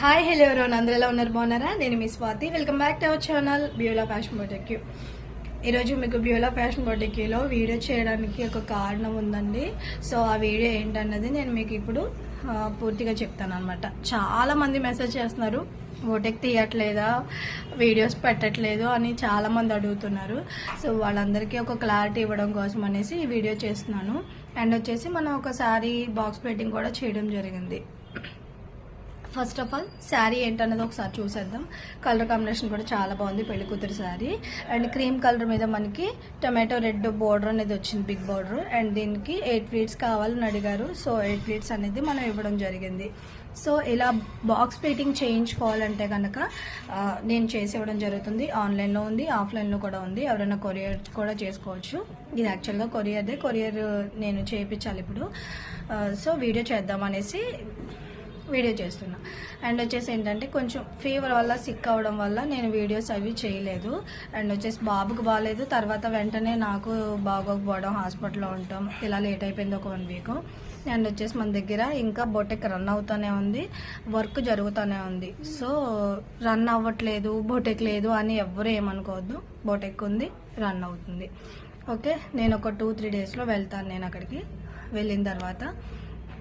Hi hello everyone అందరూ ఎలా ఉన్నారు బాగున్నారా నేను మీ Swathi welcome back to our channel Beulah fashion boutique ఈరోజు మీకు బ్యూలా ఫ్యాషన్ బొటిక్లో వీడియో చేయడానికి ఒక కారణం ఉందండి. సో ఆ వీడియో ఏంటన్నది నేను మీకు ఇప్పుడు పూర్తిగా చెప్తాను అనమాట. చాలా మంది మెసేజ్ చేస్తున్నారు బొటిక్ తీయట్లేదా, వీడియోస్ పెట్టట్లేదు అని చాలా మంది అడుగుతున్నారు. సో వాళ్ళందరికీ ఒక క్లారిటీ ఇవ్వడం కోసం అనేసి ఈ వీడియో చేస్తున్నాను. అండ్ వచ్చేసి మనం ఒక శారీ బాక్స్ ప్లేటింగ్ కూడా చేయడం జరిగింది. ఫస్ట్ ఆఫ్ ఆల్ శారీ ఏంటన్నది ఒకసారి చూసేద్దాం. కలర్ కాంబినేషన్ కూడా చాలా బాగుంది, పెళ్లి కూతురు శారీ. అండ్ క్రీమ్ కలర్ మీద మనకి టొమాటో రెడ్ బోర్డర్ అనేది వచ్చింది, బిగ్ బోర్డర్. అండ్ దీనికి 8 ప్లీట్స్ కావాలని అడిగారు. సో 8 ప్లీట్స్ అనేది మనం ఇవ్వడం జరిగింది. సో ఇలా బాక్స్ ప్లేటింగ్ చేయించుకోవాలంటే కనుక నేను చేసి ఇవ్వడం జరుగుతుంది. ఆన్లైన్లో ఉంది, ఆఫ్లైన్లో కూడా ఉంది. ఎవరైనా కొరియర్ కూడా చేసుకోవచ్చు. ఇది యాక్చువల్గా కొరియర్ నేను చేయించాలి ఇప్పుడు. సో వీడియో చేద్దాం అనేసి వీడియో చేస్తున్నా. అండ్ వచ్చేసి ఏంటంటే కొంచెం ఫీవర్ వల్ల సిక్ అవ్వడం వల్ల నేను వీడియోస్ అవి చేయలేదు. అండ్ వచ్చేసి బాబుకు బాగాలేదు, తర్వాత వెంటనే నాకు బాగోకపోవడం, హాస్పిటల్లో ఉండటం, ఇలా లేట్ అయిపోయింది ఒక 1 వీక్. అండ్ వచ్చేసి మన దగ్గర ఇంకా బొటెక్ రన్ అవుతూనే ఉంది, వర్క్ జరుగుతూనే ఉంది. సో రన్ అవ్వట్లేదు, బొటెక్ లేదు అని ఎవ్వరూ ఏమనుకోవద్దు. బొటెక్ ఉంది, రన్ అవుతుంది. ఓకే, నేను ఒక 2-3 డేస్లో వెళ్తాను. నేను అక్కడికి వెళ్ళిన తర్వాత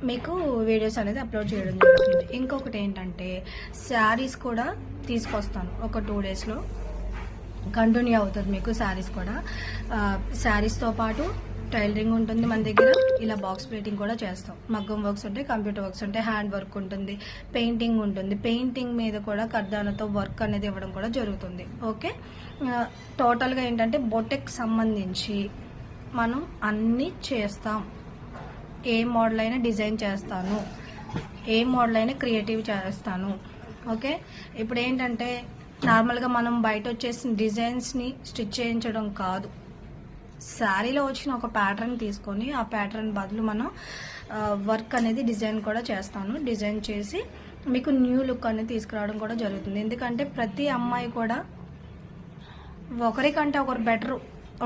మీకు వీడియోస్ అనేది అప్లోడ్ చేయడం జరుగుతుంది. ఇంకొకటి ఏంటంటే శారీస్ కూడా తీసుకొస్తాను. ఒక 2 డేస్లో కంటిన్యూ అవుతుంది మీకు శారీస్ కూడా. శారీస్తో పాటు టైలరింగ్ ఉంటుంది మన దగ్గర. ఇలా బాక్స్ ప్లేటింగ్ కూడా చేస్తాం. మగ్గం వర్క్స్ ఉంటాయి, కంప్యూటర్ వర్క్స్ ఉంటాయి, హ్యాండ్ వర్క్ ఉంటుంది, పెయింటింగ్ ఉంటుంది. పెయింటింగ్ మీద కూడా కర్దానాతో వర్క్ అనేది ఇవ్వడం కూడా జరుగుతుంది. ఓకే, టోటల్గా ఏంటంటే బొటెక్ సంబంధించి మనం అన్నీ చేస్తాం. ఏ మోడల్ అయినా డిజైన్ చేస్తాను, ఏ మోడల్ అయినా క్రియేటివ్ చేస్తాను. ఓకే, ఇప్పుడు ఏంటంటే నార్మల్గా మనం బయట వచ్చేసిన డిజైన్స్ని స్టిచ్ చేయించడం కాదు, శారీలో వచ్చిన ఒక ప్యాటర్న్ తీసుకొని ఆ ప్యాటర్న్ బదులు మనం వర్క్ అనేది డిజైన్ కూడా చేస్తాను. డిజైన్ చేసి మీకు న్యూ లుక్ అనేది తీసుకురావడం కూడా జరుగుతుంది. ఎందుకంటే ప్రతి అమ్మాయి కూడా ఒకరికంటే ఒకరు బెటర్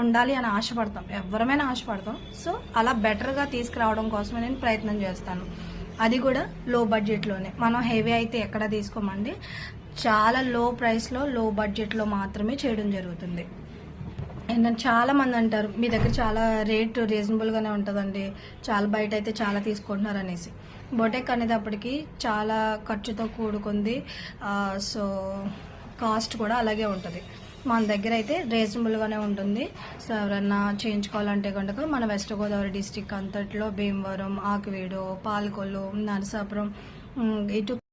ఉండాలి అని ఆశపడతాం, ఎవరమైనా ఆశపడతాం. సో అలా బెటర్గా తీసుకురావడం కోసమే నేను ప్రయత్నం చేస్తాను. అది కూడా లో బడ్జెట్లోనే. మనం హెవీ అయితే ఎక్కడ తీసుకోమండి, చాలా లో ప్రైస్లో, లో బడ్జెట్లో మాత్రమే చేయడం జరుగుతుంది. ఏంటంటే చాలా మంది అంటారు మీ దగ్గర చాలా రేట్ రీజనబుల్గానే ఉంటుందండి, చాలా బయట అయితే చాలా తీసుకుంటున్నారు అనేసి. బొటెక్ అనేటప్పటికి చాలా ఖర్చుతో కూడుకుంది. సో కాస్ట్ కూడా అలాగే ఉంటుంది. మన దగ్గర అయితే రీజనబుల్గానే ఉంటుంది. సో ఎవరన్నా చేయించుకోవాలంటే కనుక మన వెస్ట్ గోదావరి డిస్టిక్ అంతట్లో భీమవరం, ఆకివీడు, పాలకొల్లు, నరసాపురం, ఇటు